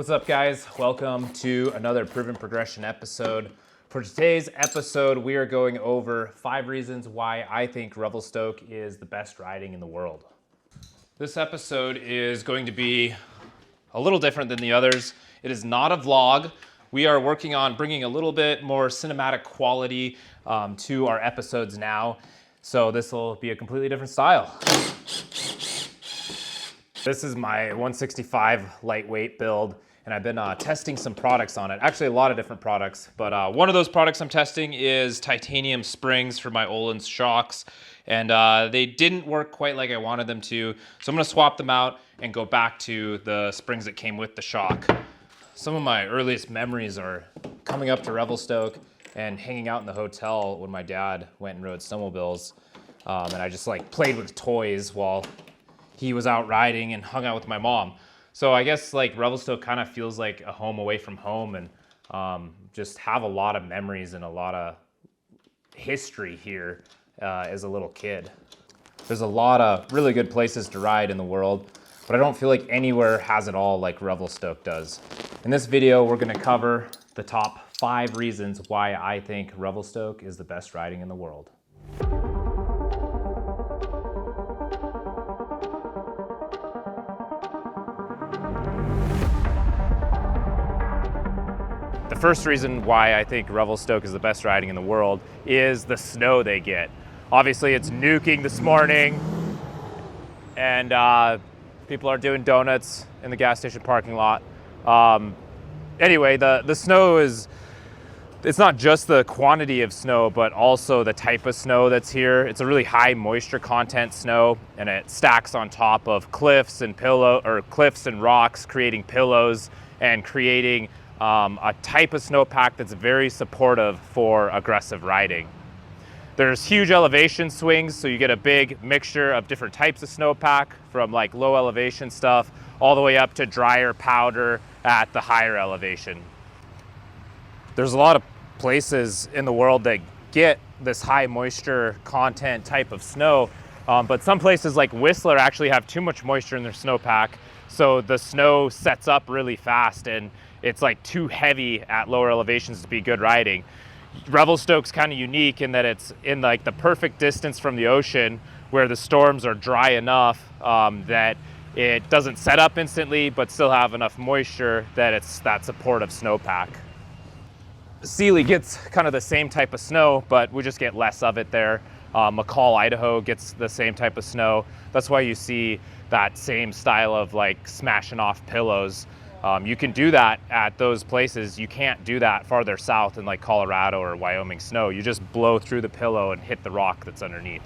What's up, guys? Welcome to another Proven Progression episode. For today's episode, we are going over 5 reasons why I think Revelstoke is the best riding in the world. This episode is going to be a little different than the others. It is not a vlog. We are working on bringing a little bit more cinematic quality to our episodes now. So this will be a completely different style. This is my 165 lightweight build, and I've been testing some products on it. Actually, a lot of different products, but one of those products I'm testing is titanium springs for my Öhlins shocks, and they didn't work quite like I wanted them to, so I'm gonna swap them out and go back to the springs that came with the shock. Some of my earliest memories are coming up to Revelstoke and hanging out in the hotel when my dad went and rode snowmobiles, and I just like played with toys while he was out riding and hung out with my mom. So I guess like Revelstoke kind of feels like a home away from home, and just have a lot of memories and a lot of history here as a little kid. There's a lot of really good places to ride in the world, but I don't feel like anywhere has it all like Revelstoke does. In this video, we're gonna cover the top 5 reasons why I think Revelstoke is the best riding in the world. The first reason why I think Revelstoke is the best riding in the world is the snow they get. Obviously, it's nuking this morning, and people are doing donuts in the gas station parking lot. Anyway, the snow it's not just the quantity of snow, but also the type of snow that's here. It's a really high moisture content snow, and it stacks on top of cliffs and rocks, creating pillows and creating a type of snowpack that's very supportive for aggressive riding. There's huge elevation swings, so you get a big mixture of different types of snowpack, from like low elevation stuff all the way up to drier powder at the higher elevation. There's a lot of places in the world that get this high moisture content type of snow, but some places like Whistler actually have too much moisture in their snowpack, so the snow sets up really fast and it's like too heavy at lower elevations to be good riding. Revelstoke's kind of unique in that it's in like the perfect distance from the ocean, where the storms are dry enough that it doesn't set up instantly, but still have enough moisture that it's that supportive snowpack. Sealy gets kind of the same type of snow, but we just get less of it there. McCall, Idaho gets the same type of snow. That's why you see that same style of like smashing off pillows. You can do that at those places. You can't do that farther south in like Colorado or Wyoming snow. You just blow through the pillow and hit the rock that's underneath.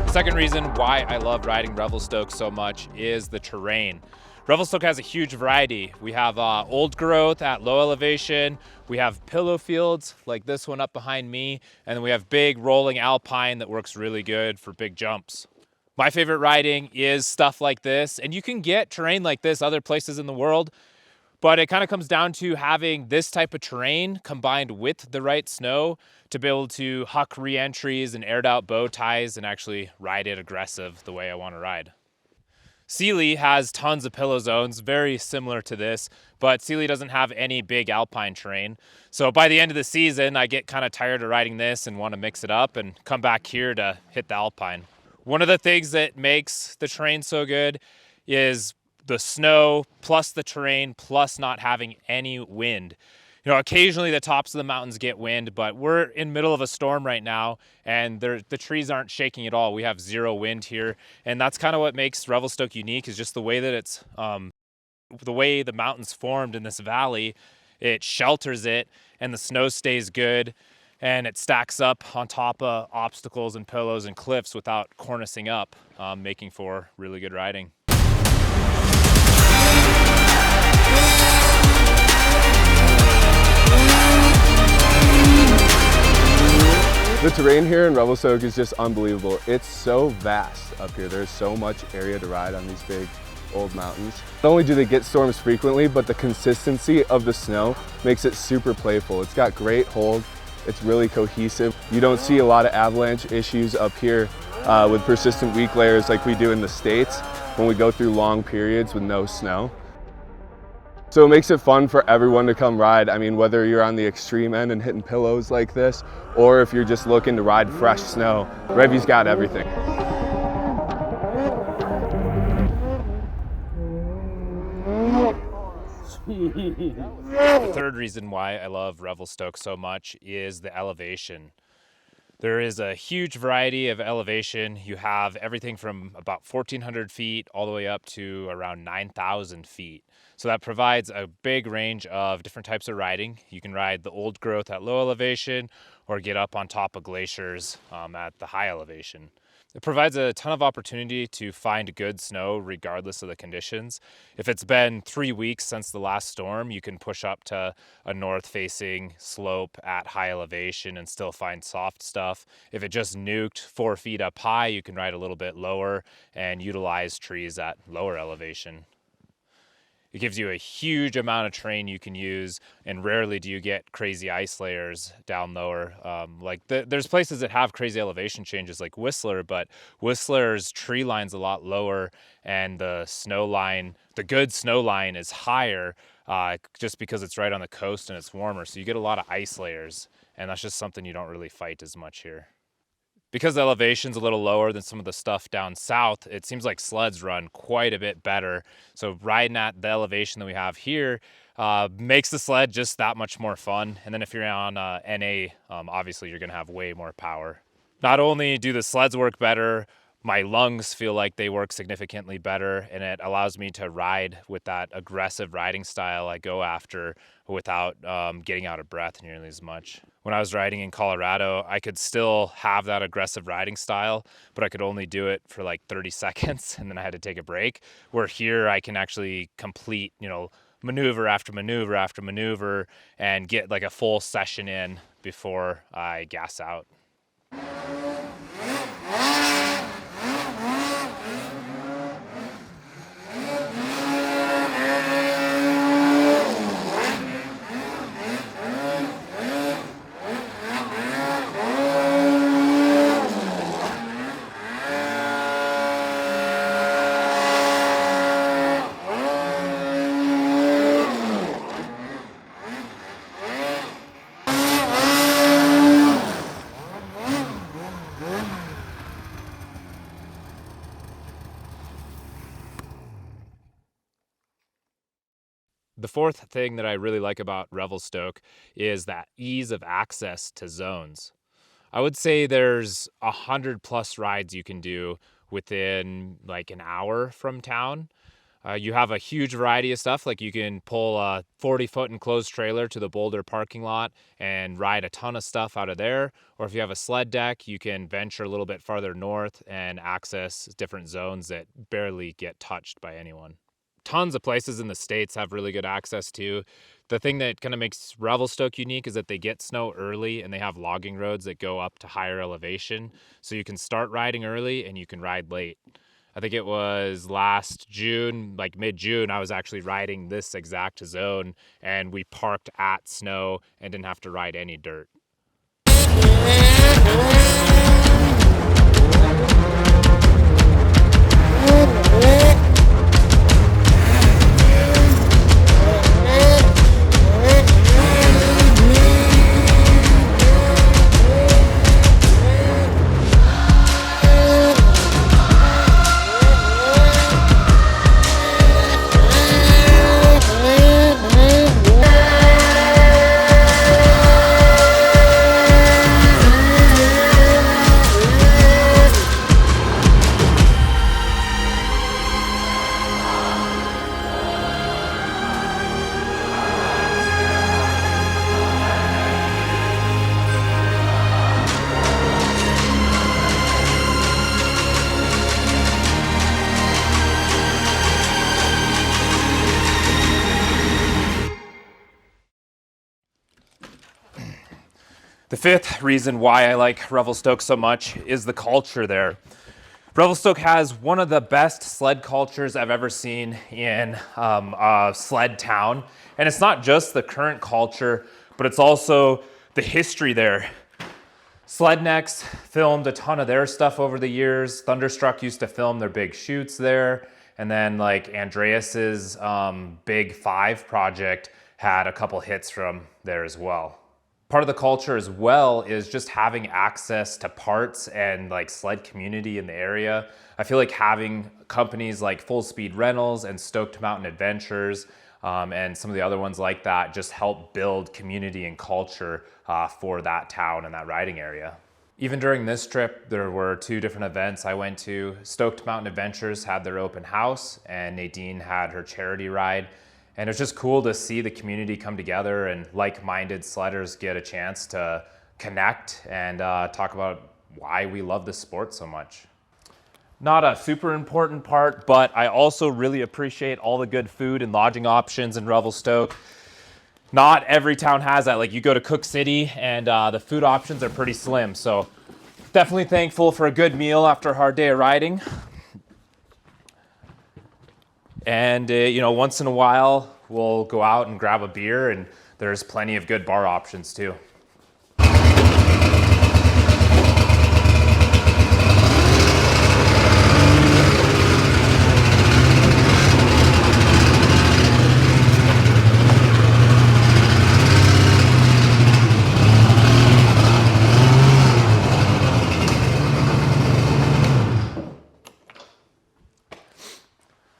Second reason why I love riding Revelstoke so much is the terrain. Revelstoke has a huge variety. We have old growth at low elevation, we have pillow fields like this one up behind me, and then we have big rolling alpine that works really good for big jumps. My favorite riding is stuff like this, and you can get terrain like this other places in the world, but it kind of comes down to having this type of terrain combined with the right snow to be able to huck re-entries and aired out bow ties and actually ride it aggressive the way I want to ride. Sealy has tons of pillow zones, very similar to this, but Sealy doesn't have any big alpine terrain. So by the end of the season, I get kind of tired of riding this and want to mix it up and come back here to hit the alpine. One of the things that makes the terrain so good is the snow plus the terrain plus not having any wind. You know, occasionally the tops of the mountains get wind, but we're in the middle of a storm right now and the trees aren't shaking at all. We have 0 wind here, and that's kind of what makes Revelstoke unique, is just the way that it's the way the mountain's formed in this valley. It shelters it and the snow stays good. and it stacks up on top of obstacles and pillows and cliffs without cornicing up, making for really good riding. The terrain here in Revelstoke is just unbelievable. It's so vast up here. There's so much area to ride on these big old mountains. Not only do they get storms frequently, but the consistency of the snow makes it super playful. It's got great hold. It's really cohesive. You don't see a lot of avalanche issues up here with persistent weak layers like we do in the States when we go through long periods with no snow. So it makes it fun for everyone to come ride. I mean, whether you're on the extreme end and hitting pillows like this, or if you're just looking to ride fresh snow, Revy's got everything. The third reason why I love Revelstoke so much is the elevation. There is a huge variety of elevation. You have everything from about 1,400 feet all the way up to around 9,000 feet. So that provides a big range of different types of riding. You can ride the old growth at low elevation or get up on top of glaciers at the high elevation. It provides a ton of opportunity to find good snow regardless of the conditions. If it's been 3 weeks since the last storm, you can push up to a north-facing slope at high elevation and still find soft stuff. If it just nuked 4 feet up high, you can ride a little bit lower and utilize trees at lower elevation. It gives you a huge amount of terrain you can use, and rarely do you get crazy ice layers down lower. There's places that have crazy elevation changes like Whistler, but Whistler's tree line's a lot lower, and the snow line, the good snow line, is higher just because it's right on the coast and it's warmer. So you get a lot of ice layers, and that's just something you don't really fight as much here. Because the elevation's a little lower than some of the stuff down south, it seems like sleds run quite a bit better. So riding at the elevation that we have here makes the sled just that much more fun. And then if you're on NA, obviously you're gonna have way more power. Not only do the sleds work better, my lungs feel like they work significantly better, and it allows me to ride with that aggressive riding style I go after without getting out of breath nearly as much. When I was riding in Colorado, I could still have that aggressive riding style, but I could only do it for like 30 seconds and then I had to take a break. Where here I can actually complete, maneuver after maneuver after maneuver and get like a full session in before I gas out. The fourth thing that I really like about Revelstoke is that ease of access to zones. I would say there's 100+ rides you can do within like an hour from town. You have a huge variety of stuff, like you can pull a 40-foot enclosed trailer to the Boulder parking lot and ride a ton of stuff out of there. Or if you have a sled deck, you can venture a little bit farther north and access different zones that barely get touched by anyone. Tons of places in the States have really good access to. The thing that kind of makes Revelstoke unique is that they get snow early and they have logging roads that go up to higher elevation. So you can start riding early and you can ride late. I think it was last June, like mid-June, I was actually riding this exact zone and we parked at snow and didn't have to ride any dirt. The fifth reason why I like Revelstoke so much is the culture there. Revelstoke has one of the best sled cultures I've ever seen in a sled town. And it's not just the current culture, but it's also the history there. Slednecks filmed a ton of their stuff over the years. Thunderstruck used to film their big shoots there. And then like Andreas's Big 5 project had a couple hits from there as well. Part of the culture as well is just having access to parts and like sled community in the area. I feel like having companies like Full Speed Rentals and Stoked Mountain Adventures and some of the other ones like that just help build community and culture for that town and that riding area. Even during this trip, there were 2 different events I went to. Stoked Mountain Adventures had their open house and Nadine had her charity ride. And it's just cool to see the community come together and like-minded sledders get a chance to connect and talk about why we love this sport so much. Not a super important part, but I also really appreciate all the good food and lodging options in Revelstoke. Not every town has that. Like you go to Cook City and the food options are pretty slim. So definitely thankful for a good meal after a hard day of riding. And you know, once in a while, we'll go out and grab a beer, and there's plenty of good bar options too.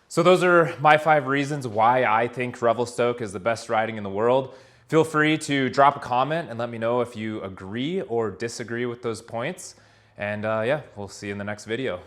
So those are my 5 reasons why I think Revelstoke is the best riding in the world. Feel free to drop a comment and let me know if you agree or disagree with those points. And yeah, we'll see you in the next video.